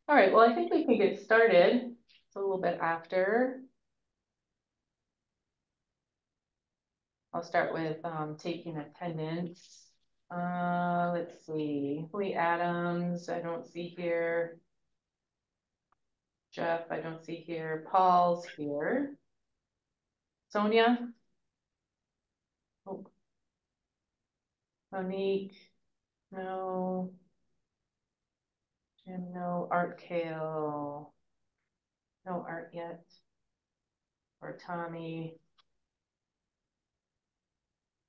All right, well, I think we can get started. It's a little bit after. I'll start with taking attendance. Let's see, Lee Adams, I don't see here. Jeff, I don't see here. Paul's here. Sonia? Oh. Monique? No. Jim, no. Art Kale? No Art yet. Or Tommy?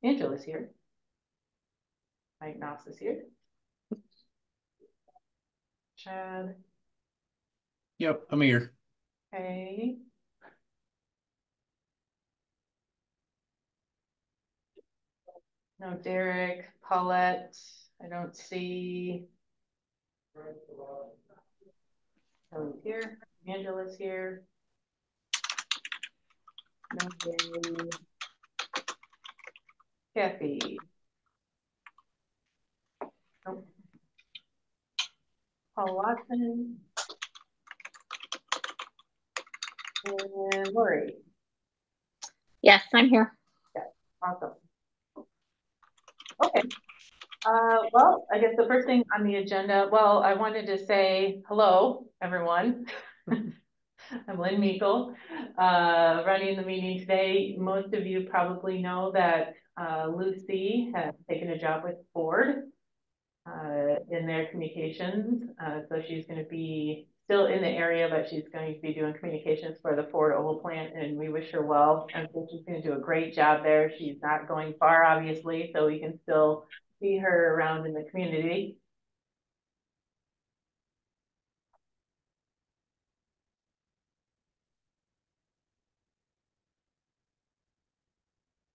Angela's here. Mike Knox is here. Chad? Yep, I'm here. Okay. No, Derek, Paulette, I don't see. Kelly's here, Angela's here. No, Gary. Kathy. Nope. Paul Watson. And Lori. Yes, I'm here. Yeah, awesome. Okay. Well, I guess the first thing on the agenda, well, I wanted to say hello, everyone. I'm Lynn Meikle, running the meeting today. Most of you probably know that Lucy has taken a job with Ford in their communications. So she's going to be still in the area, but she's going to be doing communications for the Ford Oval plant, and we wish her well. And so she's going to do a great job there. She's not going far, obviously, so we can still see her around in the community.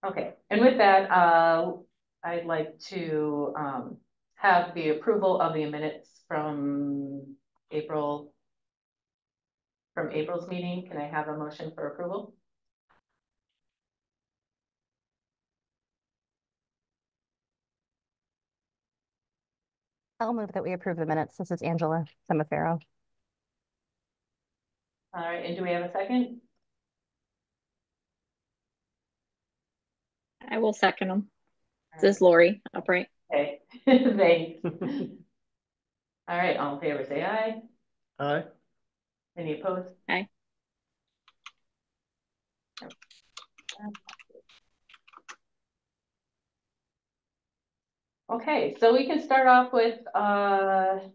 Okay, and with that, I'd like to have the approval of the minutes from April's meeting. Can I have a motion for approval? I'll move that we approve the minutes. This is Angela Semifero. All right, and do we have a second? I will second them. This is Lori, upright. Okay, thanks. All right, all in favor, say aye. Aye. Any opposed? Aye. Okay, so we can start off with an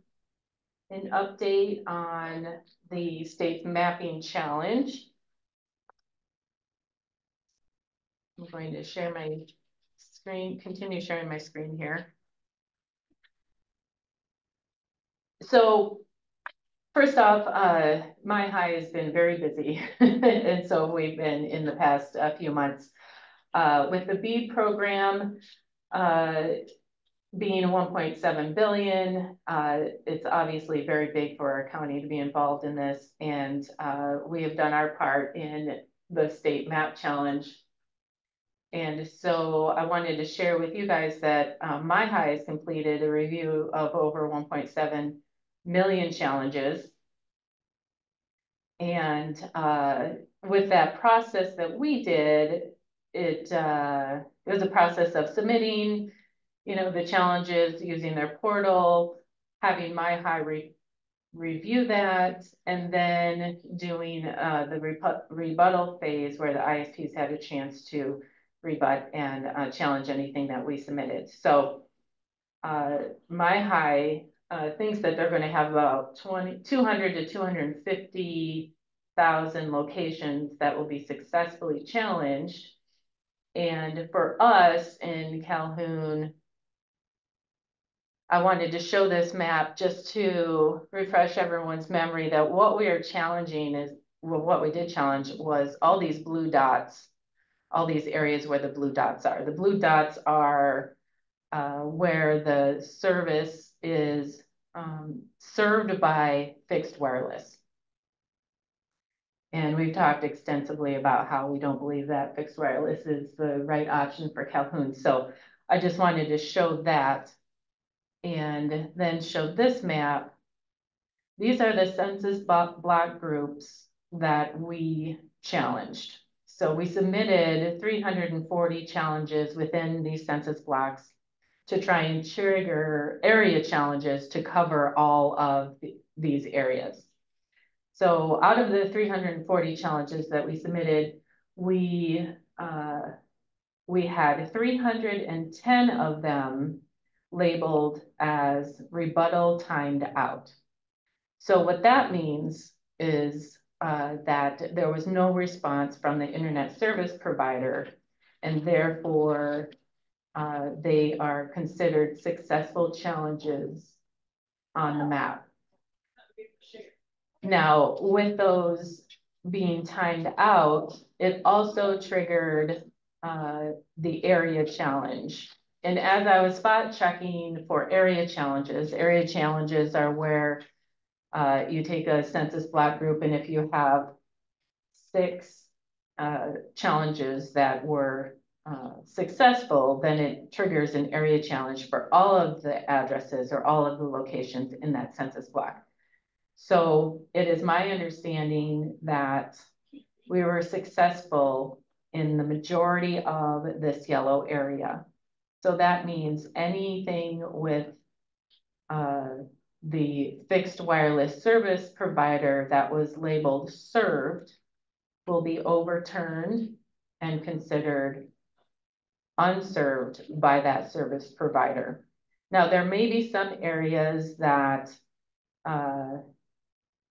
update on the state mapping challenge. I'm going to share my screen, continue sharing my screen here. So first off, my high has been very busy. And so we've been in the past few months with the BEAD program being 1.7 billion. It's obviously very big for our county to be involved in this. And we have done our part in the state map challenge. And so I wanted to share with you guys that my high has completed a review of over 1.7 million challenges. And with that process that we did, it was a process of submitting, the challenges using their portal, having my high review that, and then doing the rebuttal phase where the ISPs had a chance to rebut and challenge anything that we submitted. So my high thinks that they're going to have about 200 to 250,000 locations that will be successfully challenged. And for us in Calhoun, I wanted to show this map just to refresh everyone's memory that what we are challenging is, well, what we did challenge was all these blue dots, all these areas where the blue dots are. The blue dots are where the service is served by fixed wireless. And we've talked extensively about how we don't believe that fixed wireless is the right option for Calhoun. So I just wanted to show that and then show this map these are the census block groups that we challenged. So we submitted 340 challenges within these census blocks to try and trigger area challenges to cover all of these areas. So out of the 340 challenges that we submitted, we had 310 of them labeled as rebuttal timed out. So what that means is that there was no response from the internet service provider, and therefore they are considered successful challenges on the map. Now, with those being timed out, it also triggered the area challenge. And as I was spot checking for area challenges are where you take a census block group, and if you have 6 challenges that were successful, then it triggers an area challenge for all of the addresses or all of the locations in that census block. So it is my understanding that we were successful in the majority of this yellow area. So that means anything with the fixed wireless service provider that was labeled served will be overturned and considered unserved by that service provider. Now, there may be some areas that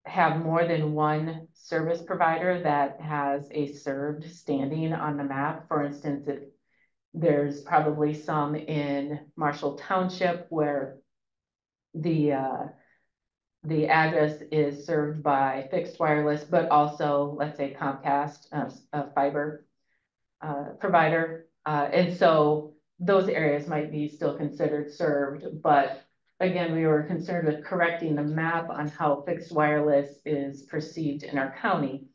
have more than one service provider that has a served standing on the map. For instance, if there's probably some in Marshall Township where the address is served by fixed wireless, but also, let's say, Comcast, a fiber provider. And so those areas might be still considered served, but again, we were concerned with correcting the map on how fixed wireless is perceived in our county.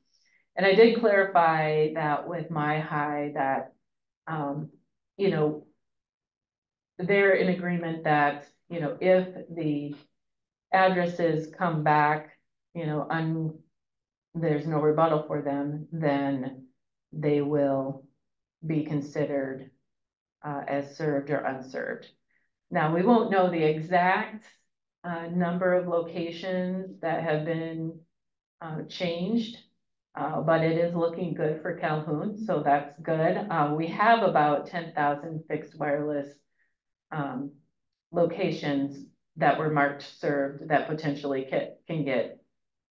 And I did clarify that with My High that, you know, they're in agreement that, you know, if the addresses come back, you know, there's no rebuttal for them, then they will be considered as served or unserved. Now, we won't know the exact number of locations that have been changed, but it is looking good for Calhoun, so that's good. We have about 10,000 fixed wireless locations that were marked served that potentially can get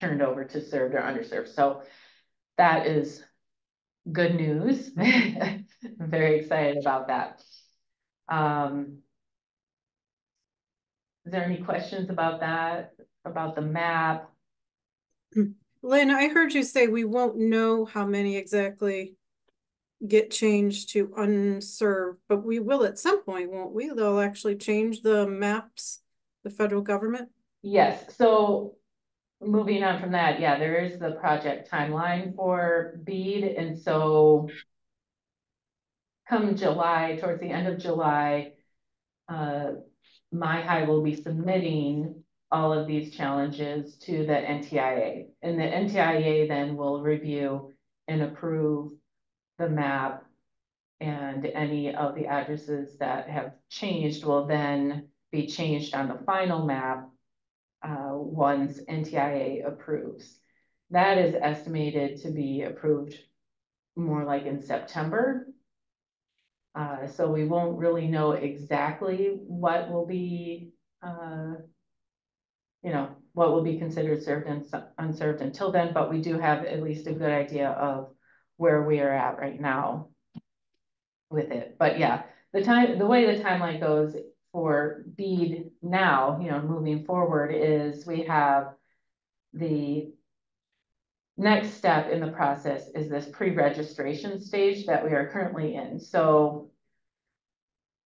turned over to served or underserved. So that is good news. I'm very excited about that. Is there any questions about that, about the map? Lynn, I heard you say we won't know how many exactly get changed to unserved, but we will at some point, won't we? They'll actually change the maps, the federal government? Yes, so moving on from that, yeah, there is the project timeline for BEAD, and so come July, towards the end of July, My High will be submitting all of these challenges to the NTIA, and the NTIA then will review and approve the map, and any of the addresses that have changed will then be changed on the final map once NTIA approves. That is estimated to be approved more like in September. So we won't really know exactly what will be, you know, what will be considered served and unserved until then, but we do have at least a good idea of where we are at right now with it. But yeah, the way the timeline goes for BEAD now, you know, moving forward, is we have the next step in the process is this pre-registration stage that we are currently in. So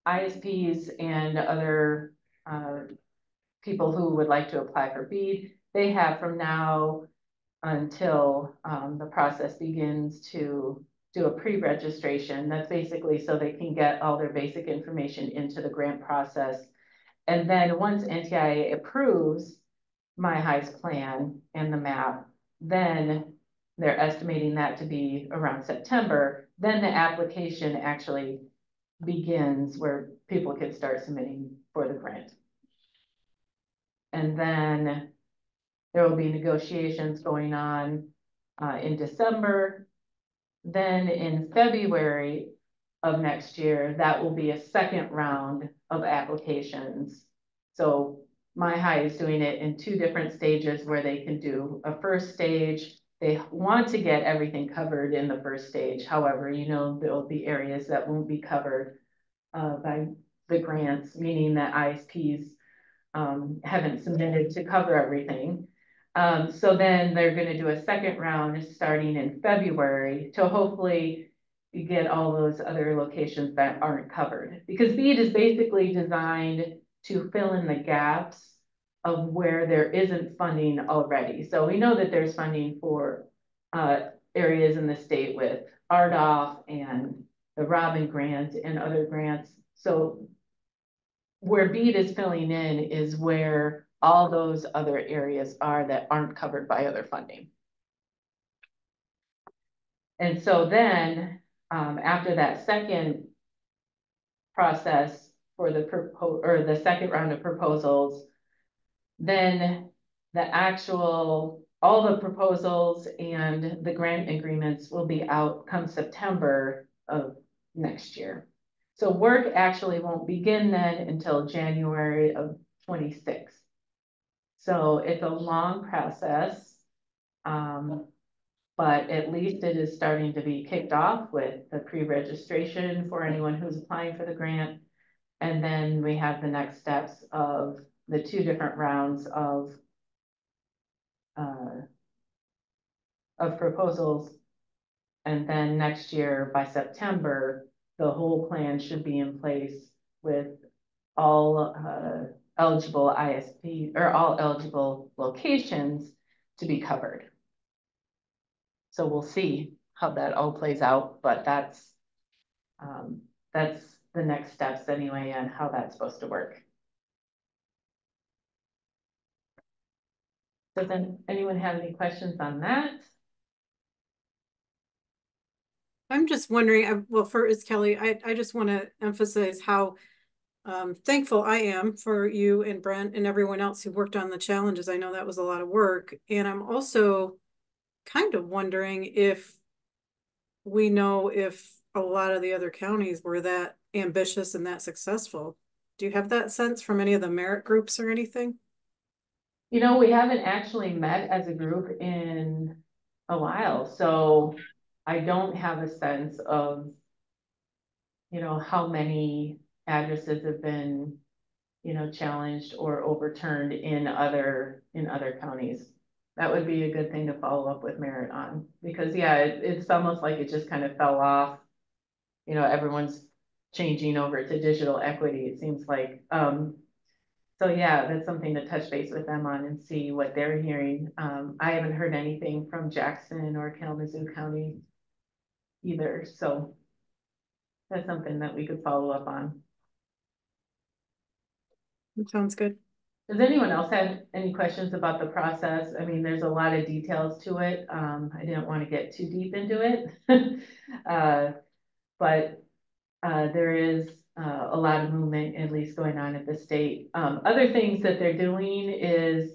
ISPs and other people who would like to apply for BEAD, they have from now until the process begins to do a pre-registration. That's basically so they can get all their basic information into the grant process. And then once NTIA approves, My High's plan and the map, then they're estimating that to be around September, then the application actually begins where people can start submitting for the grant. And then there will be negotiations going on in December. Then in February of next year, that will be a second round of applications. So My High is doing it in 2 different stages where they can do a first stage. They want to get everything covered in the first stage. However, you know, there'll be areas that won't be covered by the grants, meaning that ISPs haven't submitted to cover everything. So then they're gonna do a second round starting in February to hopefully get all those other locations that aren't covered. Because BEAD is basically designed to fill in the gaps of where there isn't funding already. So we know that there's funding for areas in the state with RDOF and the Robin Grant and other grants. So where BEAD is filling in is where all those other areas are that aren't covered by other funding. And so then, after that second process for the second round of proposals, then all the proposals and the grant agreements will be out come September of next year. So work actually won't begin then until January of 26. So it's a long process. But at least it is starting to be kicked off with the pre-registration for anyone who's applying for the grant. And then we have the next steps of the 2 different rounds of proposals. And then next year by September, the whole plan should be in place with all eligible ISP or all eligible locations to be covered. So we'll see how that all plays out, but that's the next steps anyway and how that's supposed to work. Does anyone have any questions on that? I'm just wondering, well, first, Kelly, I just want to emphasize how thankful I am for you and Brent and everyone else who worked on the challenges. I know that was a lot of work. And I'm also kind of wondering if we know if a lot of the other counties were that ambitious and that successful. Do you have that sense from any of the merit groups or anything? You know, we haven't actually met as a group in a while, so I don't have a sense of, you know, how many addresses have been, you know, challenged or overturned in other counties. That would be a good thing to follow up with Merit on, because yeah, it's almost like it just kind of fell off. You know, everyone's changing over to digital equity, it seems like. So yeah, that's something to touch base with them on and see what they're hearing. I haven't heard anything from Jackson or Kalamazoo County either, so that's something that we could follow up on. That sounds good. Does anyone else have any questions about the process? I mean, there's a lot of details to it. I didn't want to get too deep into it. But there is a lot of movement at least going on at the state. Other things that they're doing is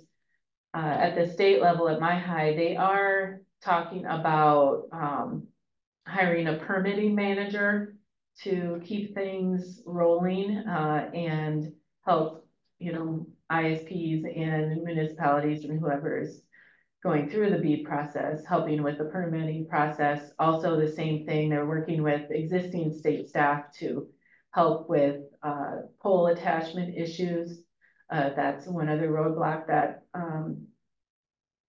at the state level at My High, they are talking about hiring a permitting manager to keep things rolling and help, you know, ISPs and municipalities and whoever is going through the BEAD process, helping with the permitting process. Also the same thing, they're working with existing state staff to help with pole attachment issues. That's one other roadblock that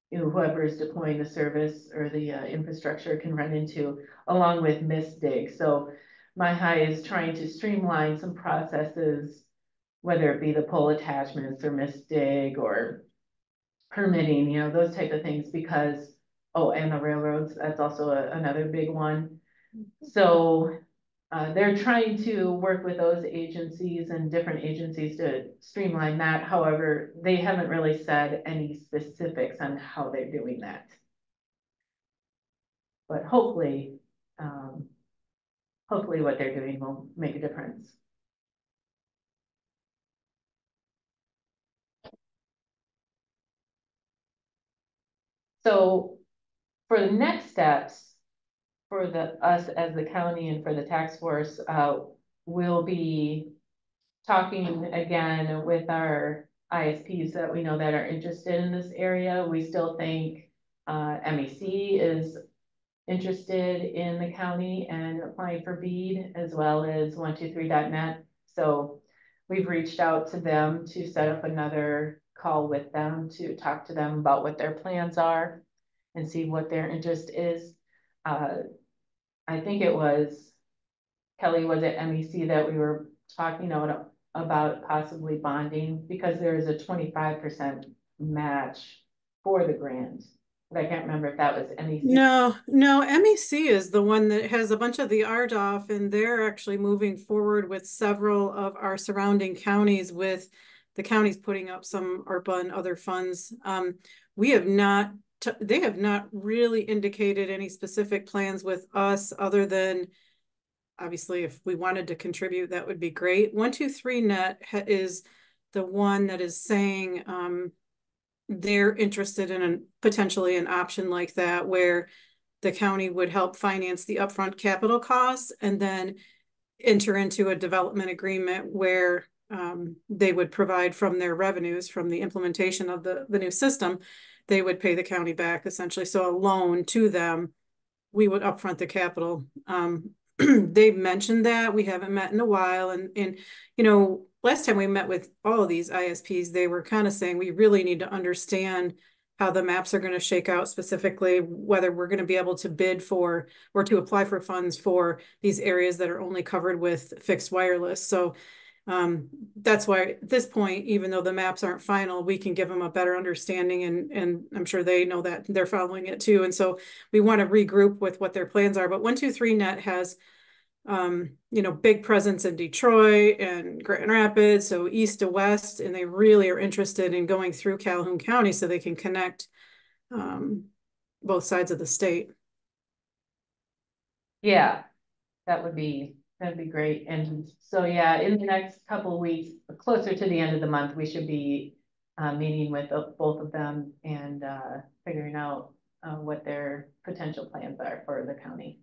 you know, whoever is deploying the service or the infrastructure can run into, along with misdig. So My High is trying to streamline some processes, whether it be the pole attachments or misdig or permitting, you know, those type of things, because, oh, and the railroads, that's also another big one. So they're trying to work with those agencies and different agencies to streamline that. However, they haven't really said any specifics on how they're doing that. But hopefully, hopefully what they're doing will make a difference. So for the next steps, for us as the county and for the task force, we'll be talking again with our ISPs that we know that are interested in this area. We still think MEC is interested in the county and applying for BEAD, as well as 123.net. So we've reached out to them to set up another call with them to talk to them about what their plans are and see what their interest is. I think it was, Kelly, was it MEC that we were talking about possibly bonding, because there is a 25% match for the grant. But I can't remember if that was MEC. No, MEC is the one that has a bunch of the RDOF, and they're actually moving forward with several of our surrounding counties, with the counties putting up some ARPA and other funds. We have not, they have not really indicated any specific plans with us, other than obviously if we wanted to contribute, that would be great. 123.net is the one that is saying they're interested in potentially an option like that, where the county would help finance the upfront capital costs and then enter into a development agreement where they would provide from their revenues from the implementation of the new system. They would pay the county back essentially. So a loan to them, we would upfront the capital. They've mentioned that. We haven't met in a while. And you know, last time we met with all of these ISPs, they were kind of saying we really need to understand how the maps are going to shake out, specifically whether we're going to be able to bid for or to apply for funds for these areas that are only covered with fixed wireless. So that's why at this point, even though the maps aren't final, we can give them a better understanding, and I'm sure they know that they're following it too. And so we want to regroup with what their plans are. But 123.net has you know, big presence in Detroit and Grand Rapids, so east to west, and they really are interested in going through Calhoun County so they can connect both sides of the state. Yeah, that'd be great. And so, yeah, in the next couple of weeks, closer to the end of the month, we should be meeting with both of them and figuring out what their potential plans are for the county.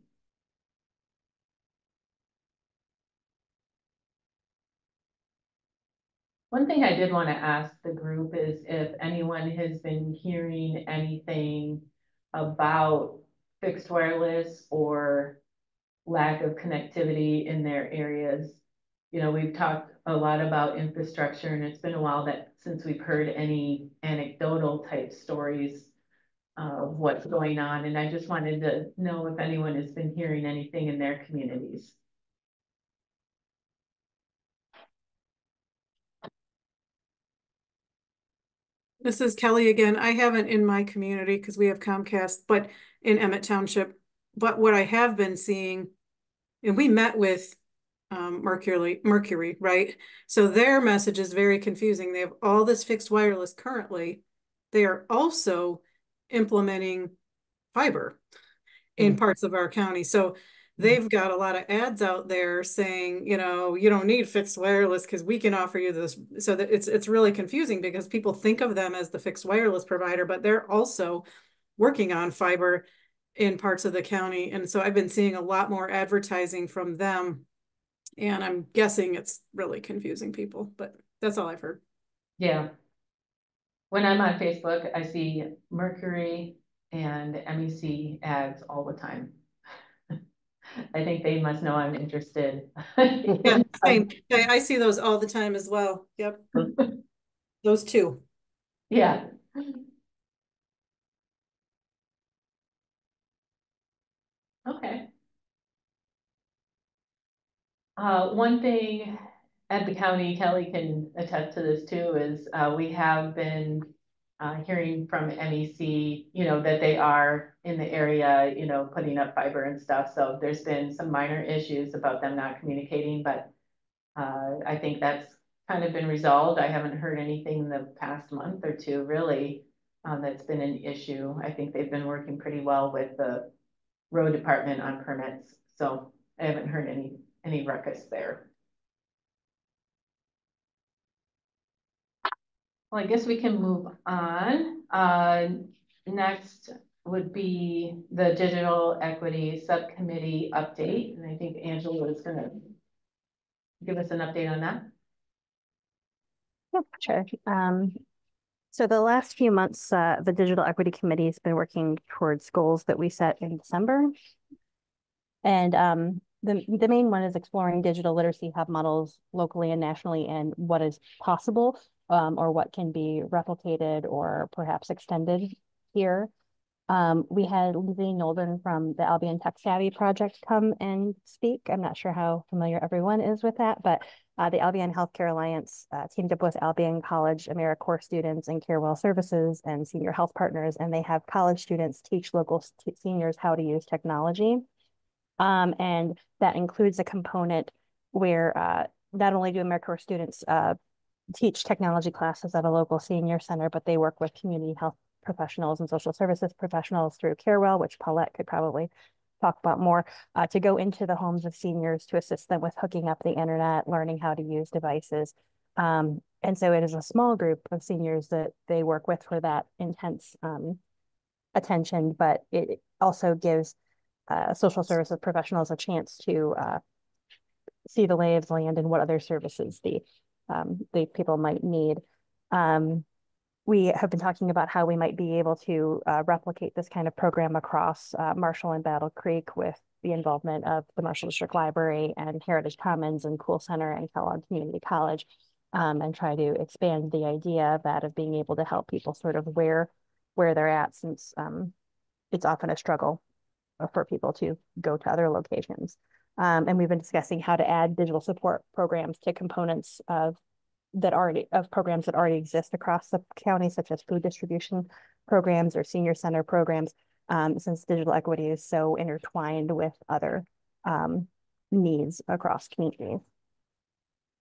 One thing I did want to ask the group is if anyone has been hearing anything about fixed wireless or lack of connectivity in their areas. You know, we've talked a lot about infrastructure, and it's been a while since we've heard any anecdotal type stories of what's going on. And I just wanted to know if anyone has been hearing anything in their communities. This is Kelly again. I haven't in my community because we have Comcast, but in Emmett Township. But what I have been seeing, and we met with Mercury, right? So their message is very confusing. They have all this fixed wireless currently. They are also implementing fiber in parts of our county. So they've got a lot of ads out there saying, you know, you don't need fixed wireless because we can offer you this. So that it's really confusing because people think of them as the fixed wireless provider, but they're also working on fiber in parts of the county. And so I've been seeing a lot more advertising from them, and I'm guessing it's really confusing people, but that's all I've heard. Yeah. When I'm on Facebook, I see Mercury and MEC ads all the time. I think they must know I'm interested. Yeah, same. I see those all the time as well. Yep. Those two. Yeah. Okay. One thing at the county, Kelly can attest to this too, is we have been hearing from MEC, that they are in the area, putting up fiber and stuff. So there's been some minor issues about them not communicating, but I think that's kind of been resolved. I haven't heard anything in the past month or two, really, that's been an issue. I think they've been working pretty well with the road department on permits. So I haven't heard any ruckus there. Well, I guess we can move on. Next would be the digital equity subcommittee update. And I think Angela is going to give us an update on that. Yep, sure. So the last few months, the Digital Equity Committee has been working towards goals that we set in December. And the main one is exploring digital literacy hub models locally and nationally and what is possible or what can be replicated or perhaps extended here. We had Lizzie Nolden from the Albion Tech Savvy Project come and speak. I'm not sure how familiar everyone is with that, but the Albion Healthcare Alliance teamed up with Albion College AmeriCorps students and CareWell Services and senior health partners, and they have college students teach local seniors how to use technology. And that includes a component where not only do AmeriCorps students teach technology classes at a local senior center, but they work with community health professionals and social services professionals through CareWell, which Paulette could probably talk about more, to go into the homes of seniors to assist them with hooking up the internet, learning how to use devices. And so it is a small group of seniors that they work with for that intense attention, but it also gives social services professionals a chance to see the lay of the land and what other services the people might need. We have been talking about how we might be able to replicate this kind of program across Marshall and Battle Creek with the involvement of the Marshall District Library and Heritage Commons and Cool Center and Calhoun Community College, and try to expand the idea of that, of being able to help people sort of where they're at, since it's often a struggle for people to go to other locations. And we've been discussing how to add digital support programs to components of programs that already exist across the county, such as food distribution programs or senior center programs, since digital equity is so intertwined with other needs across communities.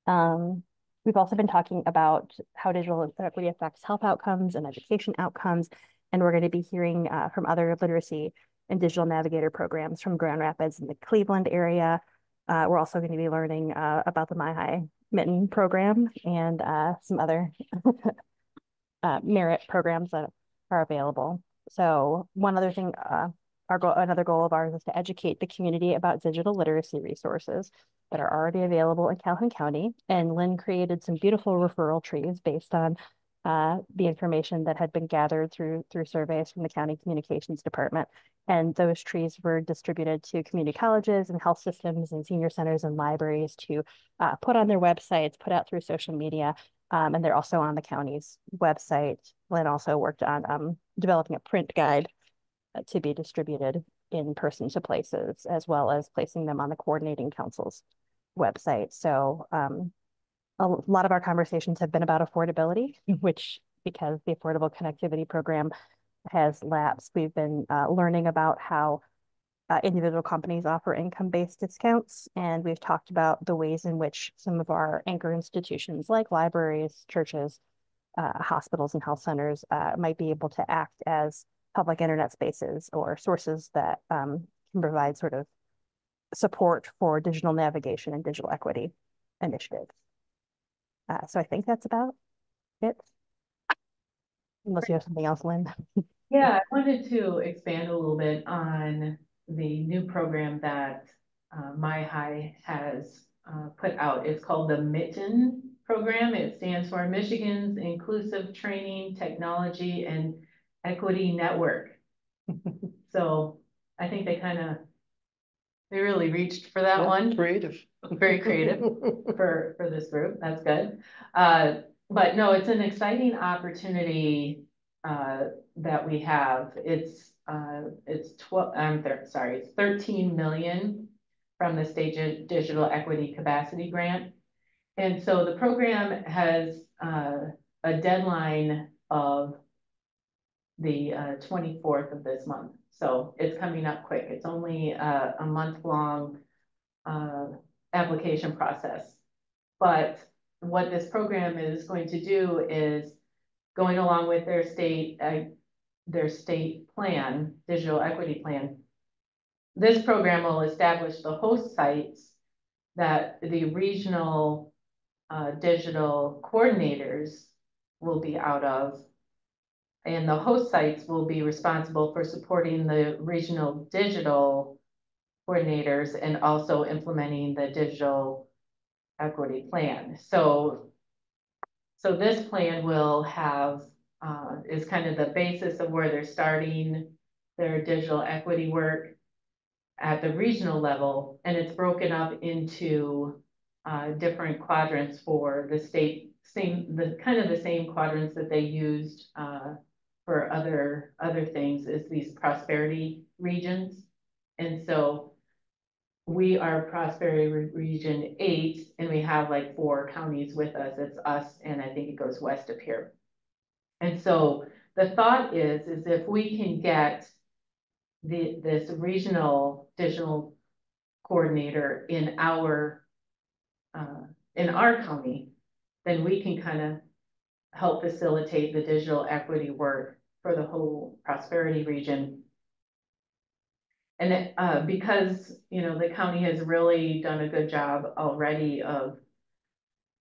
We've also been talking about how digital equity affects health outcomes and education outcomes, and we're going to be hearing from other literacy and digital navigator programs from Grand Rapids and the Cleveland area. We're also going to be learning about the MyHigh Mitten program and some other merit programs that are available. So one other thing, another goal of ours is to educate the community about digital literacy resources that are already available in Calhoun County. And Lynn created some beautiful referral trees based on the information that had been gathered through surveys from the county communications department. And those trees were distributed to community colleges and health systems and senior centers and libraries to put on their websites, put out through social media. And they're also on the county's website. Lynn also worked on developing a print guide to be distributed in person to places, as well as placing them on the coordinating council's website. So a lot of our conversations have been about affordability, which, because the Affordable Connectivity Program has lapsed, we've been learning about how individual companies offer income-based discounts. And we've talked about the ways in which some of our anchor institutions like libraries, churches, hospitals, and health centers might be able to act as public internet spaces or sources that can provide sort of support for digital navigation and digital equity initiatives. So I think that's about it. Unless you have something else, Lynn. Yeah, I wanted to expand a little bit on the new program that MyHigh has put out. It's called the Mitten program. It stands for Michigan's Inclusive Training, Technology, and Equity Network. So I think they really reached for that one. Creative. Very creative for this group. That's good. But no, it's an exciting opportunity that we have. It's 13 million from the State Digital Equity Capacity Grant. And so the program has a deadline of the 24th of this month. So it's coming up quick. It's only a month-long application process. But what this program is going to do is going along with their state plan, digital equity plan. This program will establish the host sites that the regional digital coordinators will be out of. And the host sites will be responsible for supporting the regional digital coordinators and also implementing the digital equity plan. So this plan will have, is kind of the basis of where they're starting their digital equity work at the regional level, and it's broken up into different quadrants for the state, the same quadrants that they used for other things, is these prosperity regions. And so we are prosperity region 8, and we have like 4 counties with us. It's us, and I think it goes west of here. And so the thought is if we can get this regional digital coordinator in our county, then we can kind of help facilitate the digital equity work for the whole prosperity region. And because, you know, the county has really done a good job already of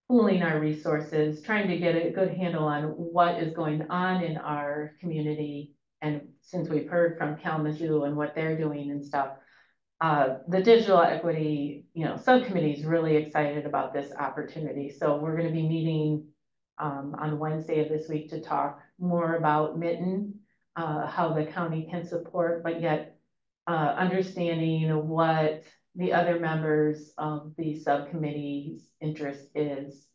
pooling our resources, trying to get a good handle on what is going on in our community. And since we've heard from Kalamazoo and what they're doing and stuff, the digital equity, you know, subcommittee is really excited about this opportunity. So we're going to be meeting on Wednesday of this week to talk more about Mitten, how the county can support, but yet understanding what the other members of the subcommittee's interest is.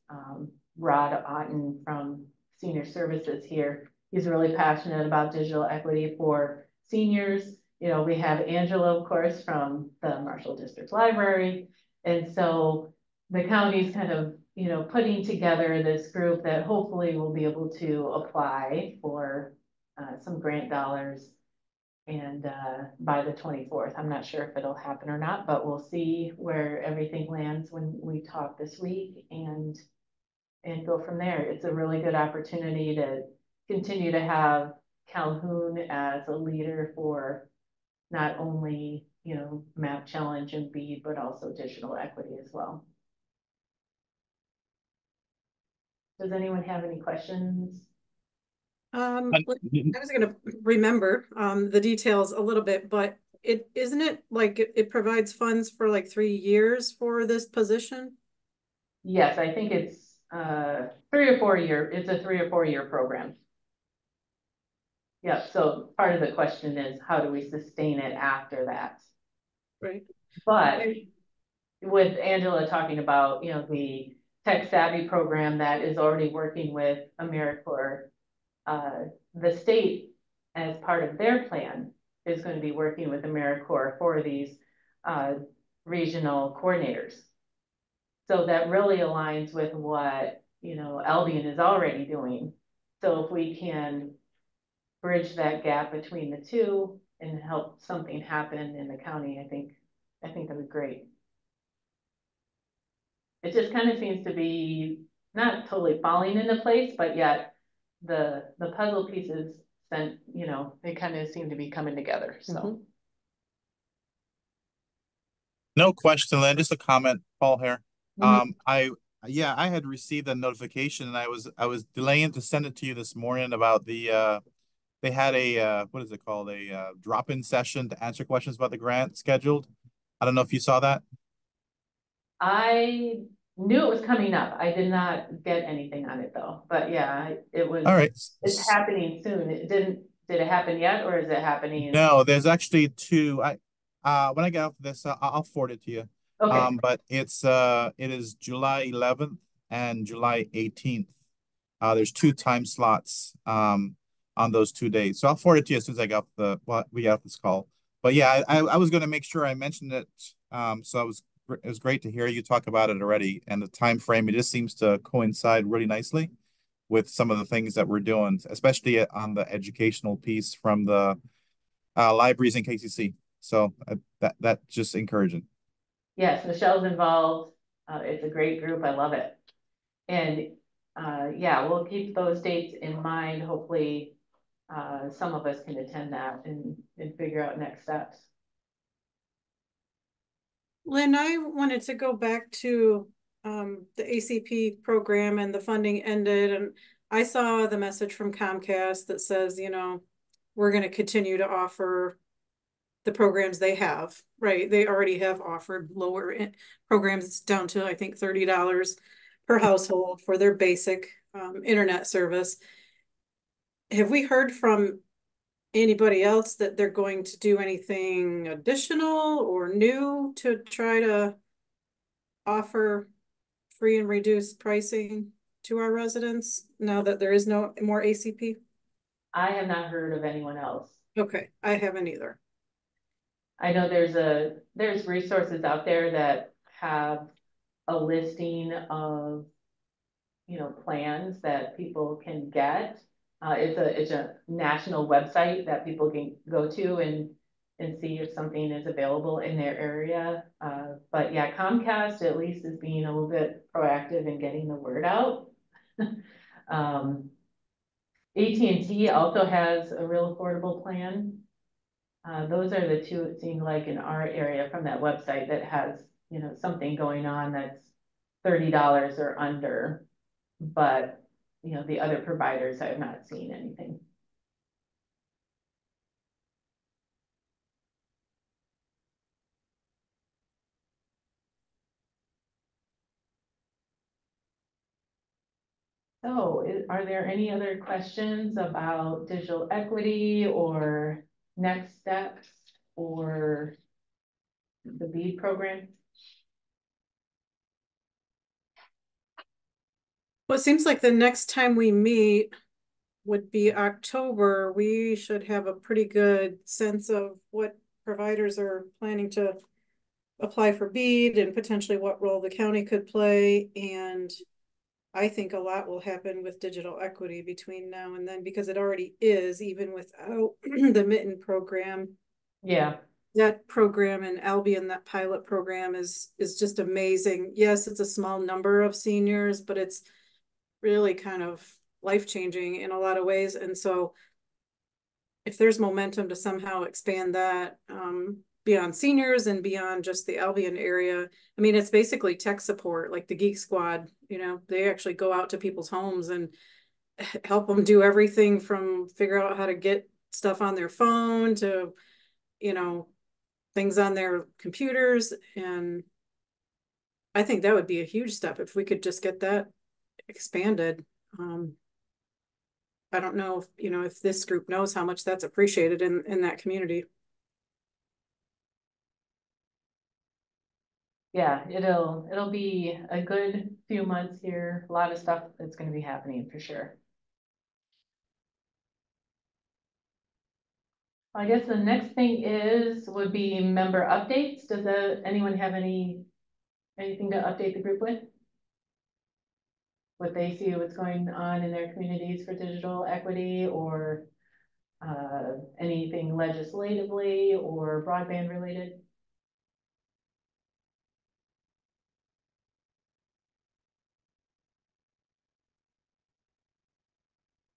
Rod Otten from Senior Services here, he's really passionate about digital equity for seniors. You know, we have Angela, of course, from the Marshall District Library. And so the county's kind of, you know, putting together this group that hopefully will be able to apply for some grant dollars. And by the 24th, I'm not sure if it'll happen or not, but we'll see where everything lands when we talk this week and go from there. It's a really good opportunity to continue to have Calhoun as a leader for not only, you know, map challenge and BEAD, but also digital equity as well. Does anyone have any questions? I was going to remember the details a little bit, but isn't it like it provides funds for like 3 years for this position? Yes, I think it's 3 or 4 year. It's a 3 or 4 year program. Yeah, so part of the question is how do we sustain it after that? Right. But with Angela talking about, you know, the tech savvy program that is already working with AmeriCorps, the state, as part of their plan, is going to be working with AmeriCorps for these regional coordinators. So that really aligns with what, you know, Albion is already doing. So if we can bridge that gap between the two and help something happen in the county, I think that'd be great. It just kind of seems to be not totally falling into place, but yet the puzzle pieces, then, you know, they kind of seem to be coming together. So No question, Lynn. Just a comment, Paul here. I had received a notification, and I was delaying to send it to you this morning about the they had a what is it called, a drop-in session to answer questions about the grant scheduled. I don't know if you saw that. I knew it was coming up. I did not get anything on it though, but yeah, it was. All right, It's happening soon. Did it happen yet, or is it happening? No, there's actually 2. When I get off this, I'll forward it to you. Okay. But it is July 11th and July 18th. There's 2 time slots on those 2 days. So I'll forward it to you as soon as we got off this call. But yeah, I was going to make sure I mentioned it. So it was great to hear you talk about it already, and the time frame, it just seems to coincide really nicely. with some of the things that we're doing, especially on the educational piece from the libraries in KCC. So that's just encouraging. Yes, Michelle's involved. It's a great group. I love it. And yeah, we'll keep those dates in mind. Hopefully, some of us can attend that and figure out next steps. Lynn, I wanted to go back to the ACP program, and the funding ended, and I saw the message from Comcast that says, you know, we're going to continue to offer the programs they have, right? They already have offered lower programs down to, I think, $30 per household for their basic internet service. Have we heard from anybody else that they're going to do anything additional or new to try to offer free and reduced pricing to our residents now that there is no more ACP? I have not heard of anyone else. Okay, I haven't either. I know there's resources out there that have a listing of, you know, plans that people can get. It's a national website that people can go to and see if something is available in their area. But yeah, Comcast at least is being a little bit proactive in getting the word out. AT&T also has a real affordable plan. Those are the two, it seemed like, in our area from that website that has, you know, something going on that's $30 or under. But, you know, the other providers, I have not seen anything. So are there any other questions about digital equity or next steps or the BEAD program? Well, it seems like the next time we meet would be October. We should have a pretty good sense of what providers are planning to apply for BEAD and potentially what role the county could play. And I think a lot will happen with digital equity between now and then, because it already is, even without the Mitten program. Yeah. That program in Albion, that pilot program is just amazing. Yes, it's a small number of seniors, but it's really kind of life-changing in a lot of ways. And so if there's momentum to somehow expand that beyond seniors and beyond just the Albion area, I mean, it's basically tech support, like the Geek Squad, you know, they actually go out to people's homes and help them do everything from figure out how to get stuff on their phone to, you know, things on their computers. And I think that would be a huge step if we could just get that expanded. I don't know if, you know, if this group knows how much that's appreciated in that community. Yeah, it'll be a good few months here. A lot of stuff that's going to be happening for sure. I guess the next thing would be member updates. Does anyone have anything to update the group with? What they see, what's going on in their communities for digital equity, or anything legislatively or broadband related?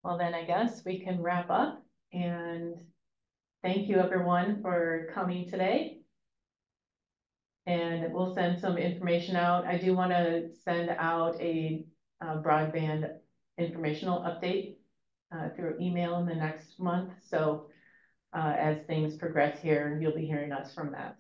Well, then I guess we can wrap up, and thank you everyone for coming today. And we'll send some information out. I do want to send out a broadband informational update through email in the next month. So as things progress here, you'll be hearing us from that.